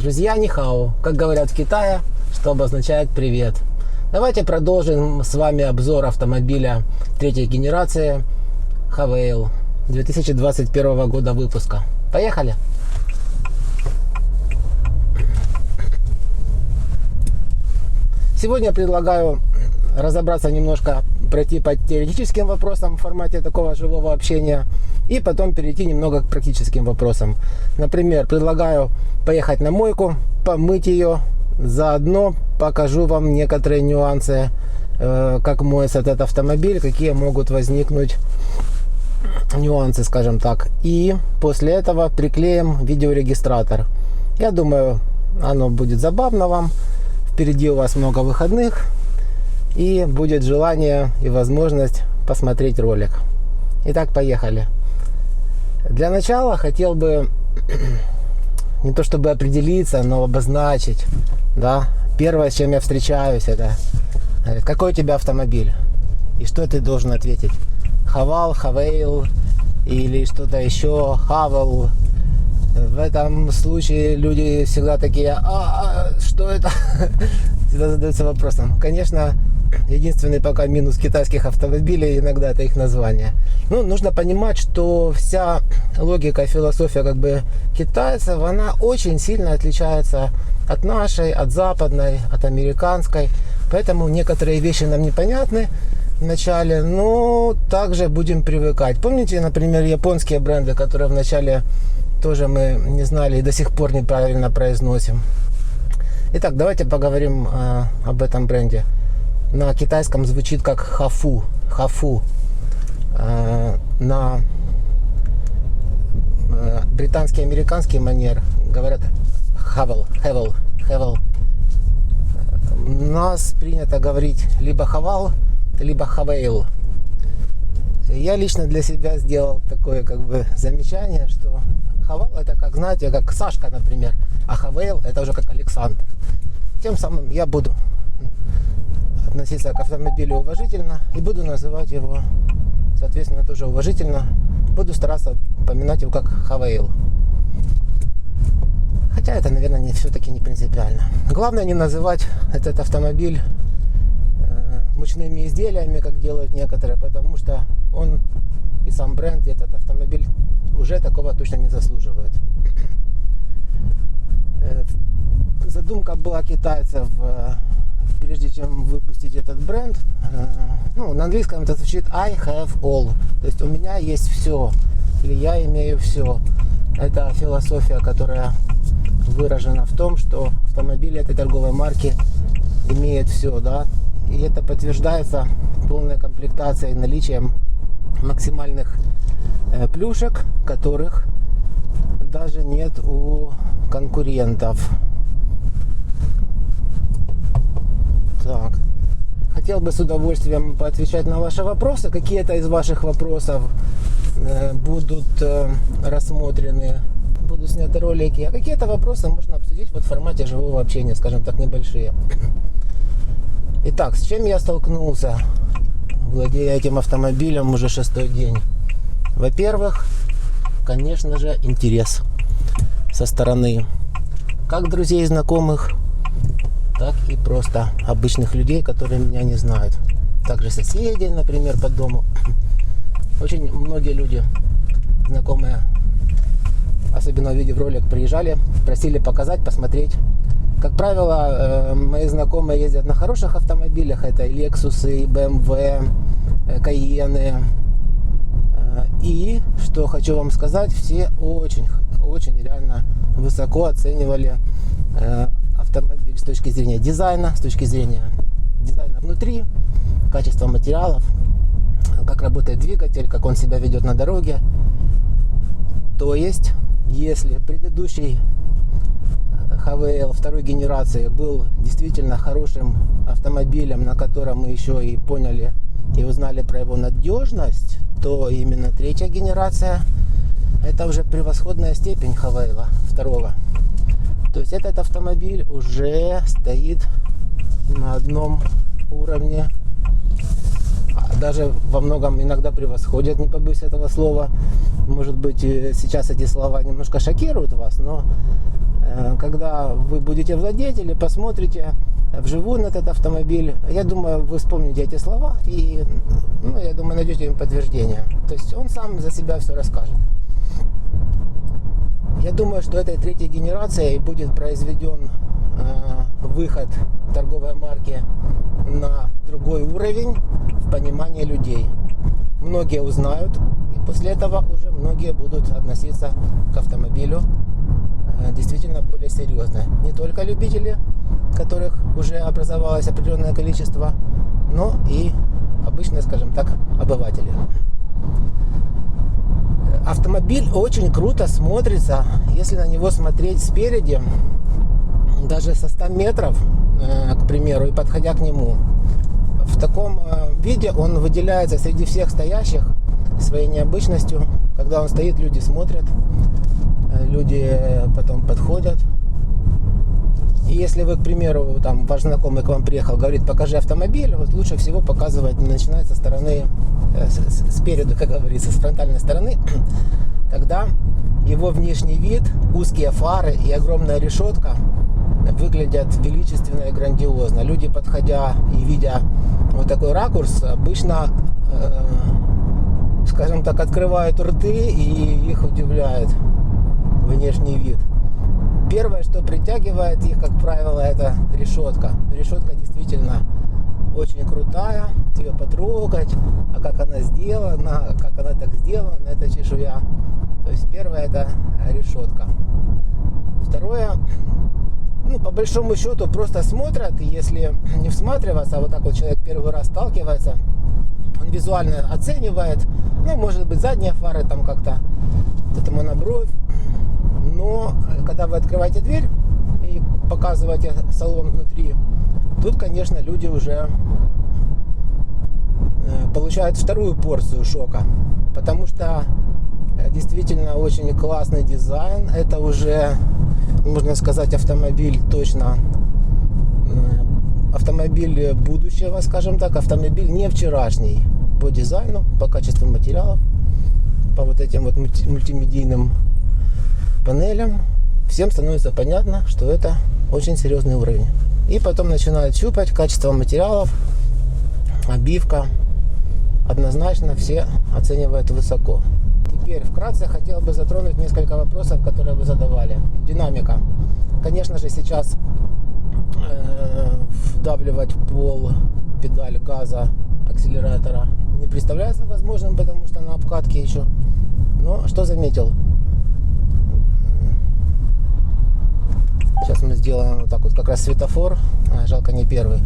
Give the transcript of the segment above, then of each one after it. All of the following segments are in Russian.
Друзья, нихао, как говорят в Китае, что обозначает привет. Давайте продолжим с вами обзор автомобиля третьей генерации Havail 2021 года выпуска. Поехали! Сегодня предлагаю разобраться немножко, пройти по теоретическим вопросам в формате такого живого общения и потом перейти немного к практическим вопросам. Например, предлагаю поехать на мойку, помыть ее, заодно покажу вам некоторые нюансы, как моется этот автомобиль, какие могут возникнуть нюансы, скажем так. И после этого приклеим видеорегистратор. Я думаю, оно будет забавно вам. Впереди у вас много выходных, и будет желание и возможность посмотреть ролик. Итак, поехали. Для начала хотел бы не то чтобы определиться, но обозначить. Да? Первое, с чем я встречаюсь, это какой у тебя автомобиль? И что ты должен ответить? Haval, Havail или что-то еще, Haval. В этом случае люди всегда такие, что это? Всегда задаются вопросом. Конечно, единственный пока минус китайских автомобилей иногда это их название. Ну, нужно понимать, что вся логика, философия как бы китайцев, она очень сильно отличается от нашей, от западной, от американской. Поэтому некоторые вещи нам непонятны в начале, но также будем привыкать. Помните, например, японские бренды, которые в начале тоже мы не знали и до сих пор неправильно произносим. Итак, давайте поговорим об этом бренде. На китайском звучит как хафу. Хафу. На британский, американский манер говорят Haval, Haval, Haval. У нас принято говорить либо Haval, либо Havail. Я лично для себя сделал такое как бы замечание, что Haval это как, знаете, как Сашка, например, а Havail это уже как Александр. Тем самым я буду относиться к автомобилю уважительно и буду называть его, соответственно, тоже уважительно. Буду стараться упоминать его как Havail. Хотя это, наверное, все-таки не принципиально. Главное не называть этот автомобиль мучными изделиями, как делают некоторые, потому что он и сам бренд, и этот автомобиль уже такого точно не заслуживает. Задумка была китайцев, прежде чем выпустить этот бренд, ну, на английском это звучит I have all, то есть у меня есть все, или я имею все. Это философия, которая выражена в том, что автомобиль этой торговой марки имеет все, да, и это подтверждается полной комплектацией, наличием максимальных плюшек, которых даже нет у конкурентов. Так, хотел бы с удовольствием поотвечать на ваши вопросы. Какие-то из ваших вопросов будут рассмотрены, будут сняты ролики, а какие-то вопросы можно обсудить вот в формате живого общения, скажем так, небольшие. Итак, с чем я столкнулся, владея этим автомобилем уже 6-й день? Во-первых, конечно же, интерес со стороны как друзей и знакомых, так и просто обычных людей, которые меня не знают. Также соседей, например, по дому. Очень многие люди, знакомые, особенно увидев ролик, приезжали, просили показать, посмотреть. Как правило, мои знакомые ездят на хороших автомобилях. Это и Lexus, и BMW, Cayenne. И, что хочу вам сказать, все очень реально высоко оценивали автомобиль с точки зрения дизайна, с точки зрения дизайна внутри, качества материалов, как работает двигатель, как он себя ведет на дороге. То есть, если предыдущий Havail второй генерации был действительно хорошим автомобилем, на котором мы еще и поняли и узнали про его надежность, то именно третья генерация это уже превосходная степень Havail второго. То есть этот автомобиль уже стоит на одном уровне, даже во многом иногда превосходит, не побоюсь этого слова. Может быть, сейчас эти слова немножко шокируют вас, но Когда вы будете владеть или посмотрите вживую на этот автомобиль, я думаю, вы вспомните эти слова и, я думаю, найдете им подтверждение. То есть он сам за себя все расскажет. Я думаю, что этой третьей генерацией будет произведен выход торговой марки на другой уровень в понимании людей. Многие узнают, и после этого уже многие будут относиться к автомобилю действительно более серьезно. Не только любители, которых уже образовалось определенное количество, но и обычные, скажем так, обыватели. Автомобиль очень круто смотрится, если на него смотреть спереди, даже со 100 метров, к примеру, и подходя к нему. В таком виде он выделяется среди всех стоящих своей необычностью. Когда он стоит, люди смотрят, люди потом подходят. И если вы, к примеру, там ваш знакомый к вам приехал, говорит, покажи автомобиль, вот лучше всего показывать, начинать со стороны, спереду, как говорится, с фронтальной стороны. Тогда его внешний вид, узкие фары и огромная решетка выглядят величественно и грандиозно. Люди, подходя и видя вот такой ракурс, обычно, скажем так, открывают рты и их удивляет внешний вид. Первое, что притягивает их, как правило, это решетка. Решетка действительно очень крутая, ее потрогать, а как она сделана, как она так сделана, это чешуя. То есть первое это решетка. Второе, по большому счету просто смотрят, и если не всматриваться, а вот так вот человек первый раз сталкивается, он визуально оценивает, может быть задние фары там как-то, это монобровь. Но когда вы открываете дверь и показываете салон внутри, тут, конечно, люди уже получают вторую порцию шока. Потому что действительно очень классный дизайн. Это уже, можно сказать, автомобиль точно, автомобиль будущего, скажем так, автомобиль не вчерашний по дизайну, по качеству материалов, по вот этим вот мультимедийным панелям. Всем становится понятно, что это очень серьезный уровень. И потом начинают щупать качество материалов, обивка. Однозначно все оценивают высоко. Теперь вкратце хотел бы затронуть несколько вопросов, которые вы задавали. Динамика. Конечно же, сейчас вдавливать в пол педаль газа, акселератора не представляется возможным, потому что на обкатке еще. Но что заметил? Сейчас мы сделаем вот так вот, как раз светофор, жалко не первый.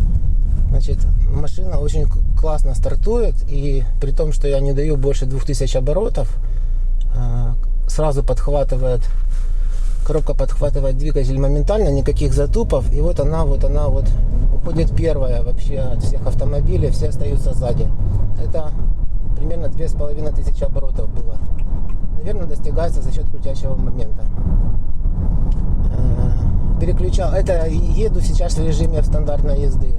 Значит, машина очень классно стартует, и при том, что я не даю больше 2000 оборотов, сразу подхватывает, коробка подхватывает двигатель моментально, никаких затупов, и вот она уходит первая вообще от всех автомобилей, все остаются сзади. Это примерно 2500 оборотов было. Наверное, достигается за счет крутящего момента. Переключал. Это еду сейчас в режиме стандартной езды.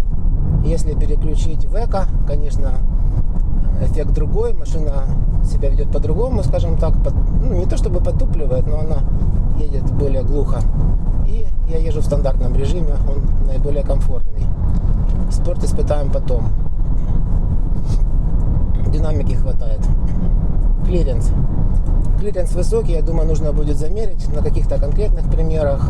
Если переключить в эко, конечно, эффект другой. Машина себя ведет по-другому, скажем так. Не то чтобы потупливает, но она едет более глухо. И я езжу в стандартном режиме, он наиболее комфортный. Спорт испытаем потом. Динамики хватает. Клиренс. Клиренс высокий, я думаю, нужно будет замерить на каких-то конкретных примерах.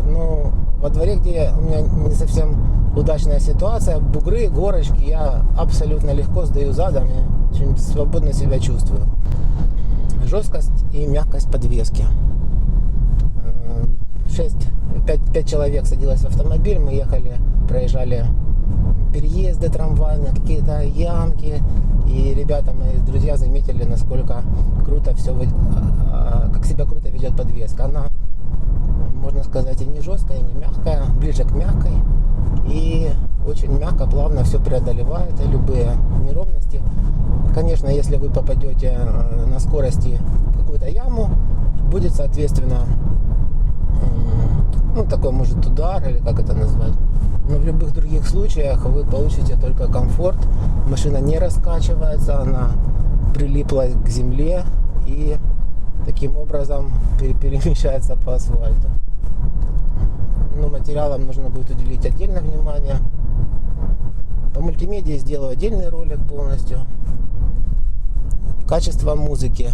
Но во дворе, где у меня не совсем удачная ситуация, бугры, горочки, я абсолютно легко сдаю задом и очень свободно себя чувствую. Жесткость и мягкость подвески. 5 человек садилось в автомобиль, мы ехали, проезжали переезды трамвайные, какие-то ямки, и ребята, мои друзья, заметили, насколько круто все, как себя круто ведет подвеска. Она, можно сказать, и не жесткая, и не мягкая, ближе к мягкой, и очень мягко, плавно все преодолевает, любые неровности. Конечно, если вы попадете на скорости в какую-то яму, будет, соответственно, такой, может, удар, или как это назвать. Но в любых других случаях вы получите только комфорт. Машина не раскачивается, она прилипла к земле и таким образом перемещается по асфальту. но материалам нужно будет уделить отдельное внимание. По мультимедиа сделаю отдельный ролик полностью. Качество музыки.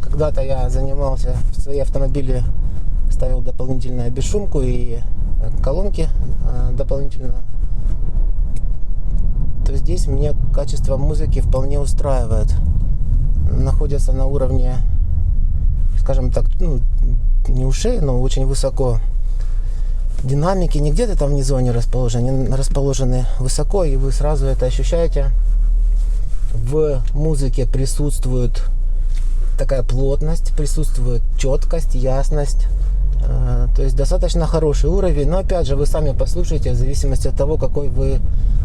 Когда-то я занимался в свои автомобили, ставил дополнительную бесшумку и колонки дополнительно. То здесь мне качество музыки вполне устраивает. Находится на уровне, скажем так, ну, не ушей, но очень высоко. Динамики не где-то там внизу они расположены, они расположены высоко, и вы сразу это ощущаете. В музыке присутствует такая плотность, присутствует четкость, ясность. То есть достаточно хороший уровень, но опять же вы сами послушайте в зависимости от того, какой вы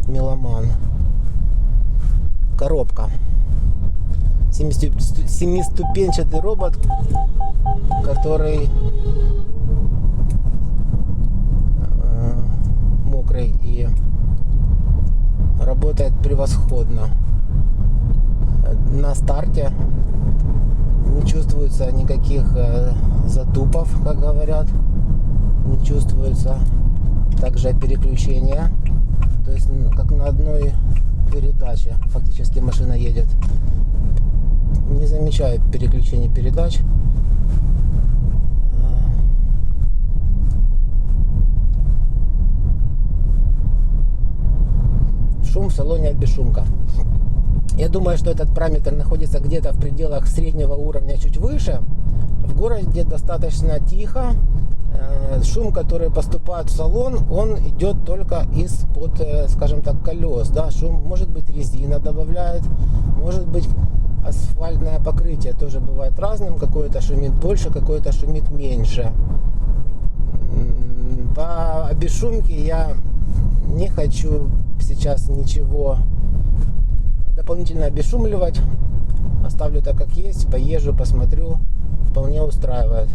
меломан. Коробка. Семиступенчатый робот, который мокрый и работает превосходно. На старте не чувствуется никаких затупов, как говорят, не чувствуется также переключения, то есть как на одной передаче фактически машина едет. Не замечаю переключения передач. Шум в салоне бесшумка. Я думаю, что этот параметр находится где-то в пределах среднего уровня, чуть выше. В городе достаточно тихо. Шум, который поступает в салон, он идет только из-под, скажем так, колес. Да? Шум, может быть, резина добавляет, может быть, асфальтное покрытие тоже бывает разным. Какое-то шумит больше, какое-то шумит меньше. По бесшумке я не хочу сейчас ничего дополнительно обесшумливать. Оставлю так, как есть, поезжу, посмотрю, вполне устраивает.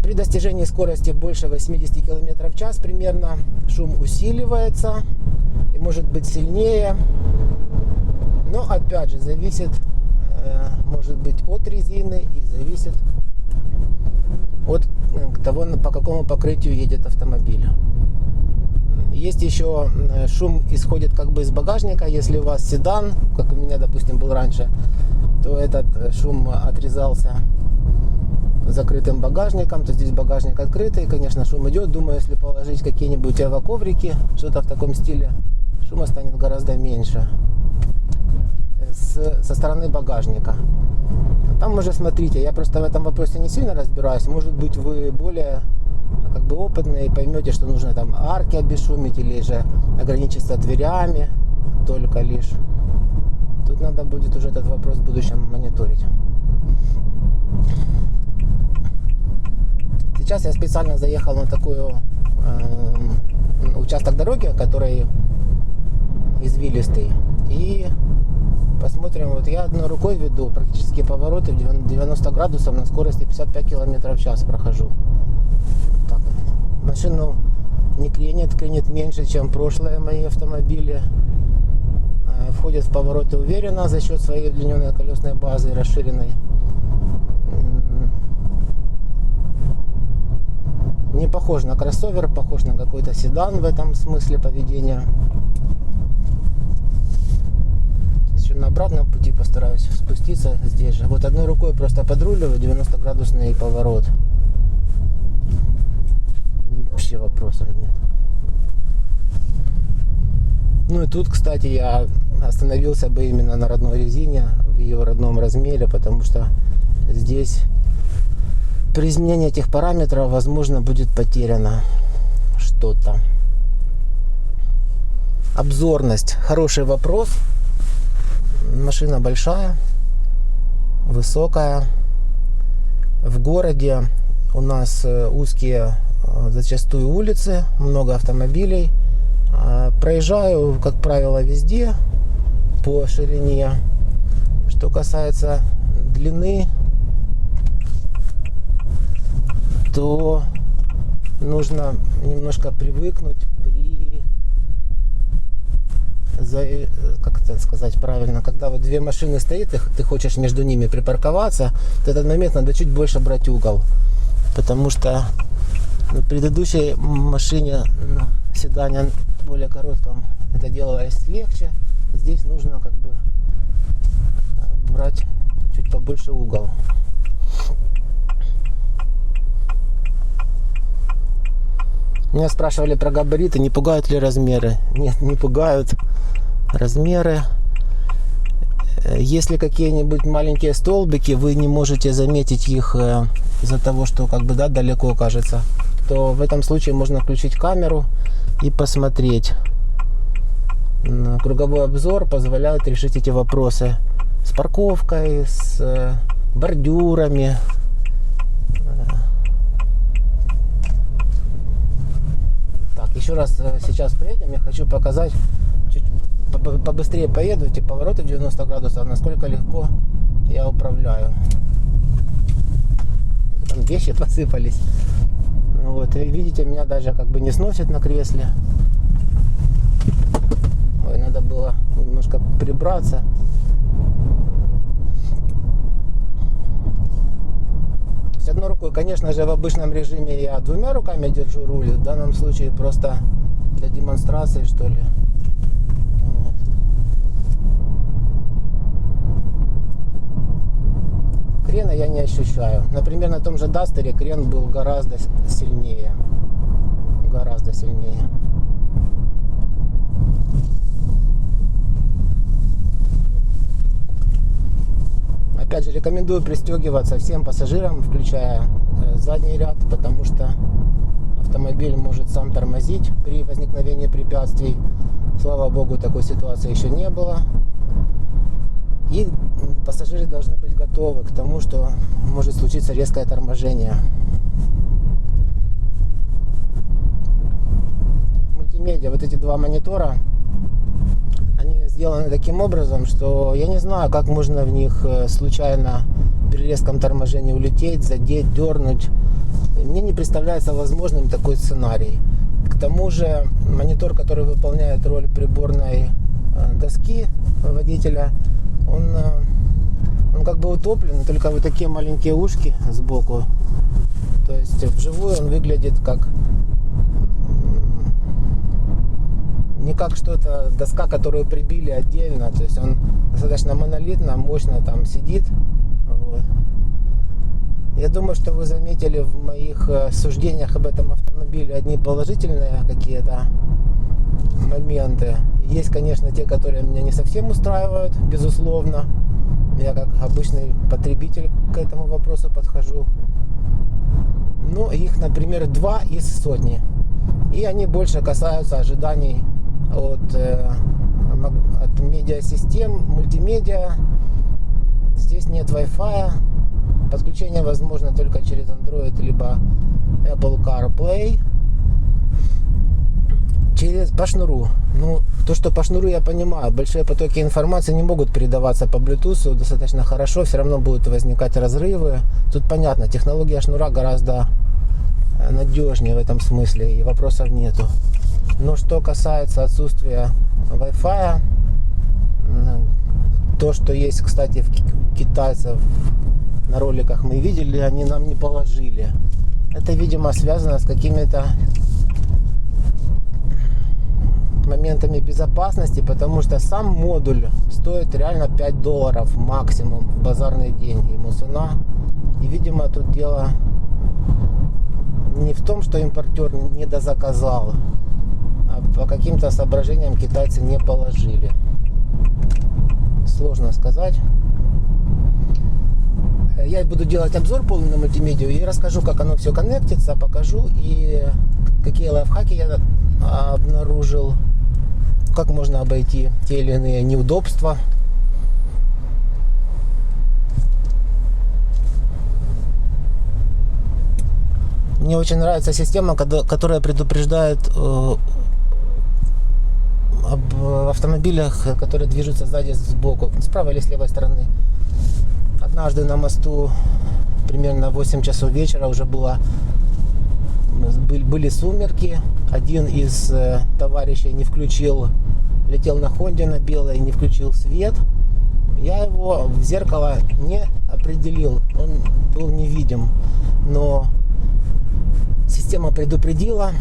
При достижении скорости больше 80 км в час примерно шум усиливается и может быть сильнее. Но опять же зависит, может быть, от резины и зависит от того, по какому покрытию едет автомобиль. Есть еще шум исходит как бы из багажника. Если у вас седан, как у меня, допустим, был раньше, то этот шум отрезался закрытым багажником, то здесь багажник открытый, конечно, шум идет. Думаю, если положить какие-нибудь эваковрики, что-то в таком стиле, шума станет гораздо меньше со стороны багажника. Там уже смотрите, я просто в этом вопросе не сильно разбираюсь. Может быть, вы более как бы опытные и поймете, что нужно там арки обесшумить или же ограничиться дверями только лишь. Тут надо будет уже этот вопрос в будущем мониторить. Сейчас я специально заехал на такой участок дороги, который извилистый. И посмотрим, вот я одной рукой веду практически повороты в 90 градусов на скорости 55 км в час прохожу. Так, машину не клинит меньше, чем прошлые мои автомобили. Входит в повороты уверенно за счет своей удлиненной колесной базы, расширенной. Не похож на кроссовер, похож на какой-то седан в этом смысле поведения. Еще на обратном пути постараюсь спуститься здесь же. Вот одной рукой просто подруливаю, 90-градусный поворот. Вообще вопросов нет. Ну и тут, кстати, я остановился бы именно на родной резине, в ее родном размере, потому что здесь при изменении этих параметров, возможно, будет потеряно что-то. Обзорность. Хороший вопрос. Машина большая, высокая. В городе у нас узкие зачастую улицы, много автомобилей. Проезжаю, как правило, везде по ширине. Что касается длины, то нужно немножко привыкнуть при как это сказать правильно, когда вот две машины стоят, и ты хочешь между ними припарковаться, в этот момент надо чуть больше брать угол. Потому что на предыдущей машине, на седане более коротком, это делалось легче. Здесь нужно как бы брать чуть побольше угол. Меня спрашивали про габариты, не пугают ли размеры. Нет, не пугают размеры. Если какие-нибудь маленькие столбики, вы не можете заметить их из-за того, что как бы да, далеко кажется, то в этом случае можно включить камеру и посмотреть. Круговой обзор позволяет решить эти вопросы с парковкой, с бордюрами. Еще раз сейчас приедем, я хочу показать, чуть побыстрее поеду, эти повороты в 90 градусов, насколько легко я управляю. Там вещи посыпались. Вот, и видите, меня даже как бы не сносит на кресле. Ой, надо было немножко прибраться. С одной рукой, конечно же, в обычном режиме я двумя руками держу руль. В данном случае просто для демонстрации, что ли. Вот. Крена я не ощущаю. Например, на том же Дастере крен был гораздо сильнее. Гораздо сильнее. Опять же, рекомендую пристегиваться всем пассажирам, включая задний ряд, потому что автомобиль может сам тормозить при возникновении препятствий. Слава богу, такой ситуации еще не было. И пассажиры должны быть готовы к тому, что может случиться резкое торможение. Мультимедиа, вот эти два монитора, они сделаны таким образом, что я не знаю, как можно в них случайно при резком торможении улететь, задеть, дернуть. Мне не представляется возможным такой сценарий. К тому же монитор, который выполняет роль приборной доски водителя, он как бы утоплен, только вот такие маленькие ушки сбоку. То есть вживую он выглядит как не как что-то, доска, которую прибили отдельно. То есть он достаточно монолитно, мощно там сидит. Вот. Я думаю, что вы заметили в моих суждениях об этом автомобиле одни положительные какие-то моменты. Есть, конечно, те, которые меня не совсем устраивают, безусловно. Я как обычный потребитель к этому вопросу подхожу. Ну, их, например, 2 из сотни. И они больше касаются ожиданий от медиасистем, мультимедиа. Здесь нет Wi-Fi. Подключение возможно только через Android либо Apple CarPlay. По шнуру. Ну, то, что по шнуру, я понимаю. Большие потоки информации не могут передаваться по Bluetooth достаточно хорошо. Все равно будут возникать разрывы. Тут понятно, технология шнура гораздо надежнее в этом смысле. И вопросов нету. Но что касается отсутствия Wi-Fi, то, что есть, кстати, в китайцев на роликах мы видели, они нам не положили. Это, видимо, связано с какими-то моментами безопасности, потому что сам модуль стоит реально $5 максимум в базарные деньги. Ему цена. И, видимо, тут дело не в том, что импортер не дозаказал, а по каким-то соображениям китайцы не положили. Сложно сказать. Я буду делать обзор полный на мультимедиа и расскажу, как оно все коннектится, покажу и какие лайфхаки я обнаружил, как можно обойти те или иные неудобства. Мне очень нравится система, которая предупреждает об автомобилях, которые движутся сзади, сбоку, с правой или с левой стороны. Однажды на мосту примерно 8 часов вечера уже были сумерки. Один из товарищей не включил летел на Хонде на белой, не включил свет. Я его в зеркало не определил, он был невидим, но система предупредила,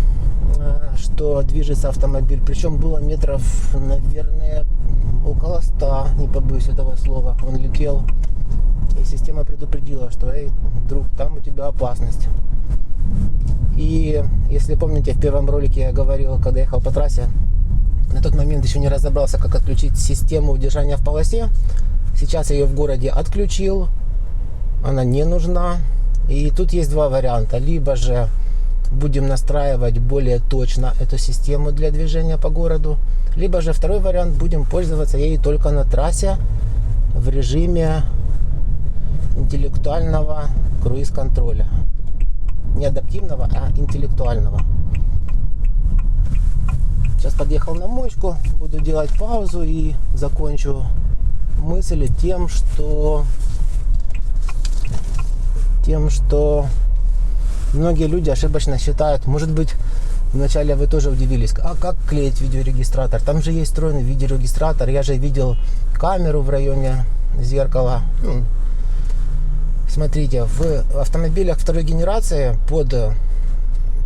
что движется автомобиль, причем было метров, наверное, около 100, не побоюсь этого слова, он летел, и система предупредила, что, эй, друг, там у тебя опасность. И если помните, в первом ролике я говорил, когда ехал по трассе, на тот момент еще не разобрался, как отключить систему удержания в полосе. Сейчас я ее в городе отключил, она не нужна. И тут есть два варианта. Либо же будем настраивать более точно эту систему для движения по городу, либо же второй вариант, будем пользоваться ею только на трассе в режиме интеллектуального круиз-контроля. Не адаптивного, а интеллектуального. Сейчас подъехал на мочку, буду делать паузу и закончу мысль тем, что многие люди ошибочно считают, может быть, вначале вы тоже удивились, а как клеить видеорегистратор? Там же есть встроенный видеорегистратор, я же видел камеру в районе зеркала. Смотрите, в автомобилях второй генерации под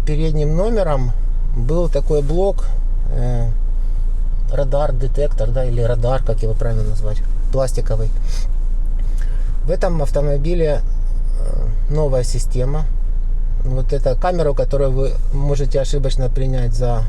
передним номером был такой блок, радар-детектор, да, или радар, как его правильно назвать, пластиковый. В этом автомобиле новая система. Вот эта камера, которую вы можете ошибочно принять за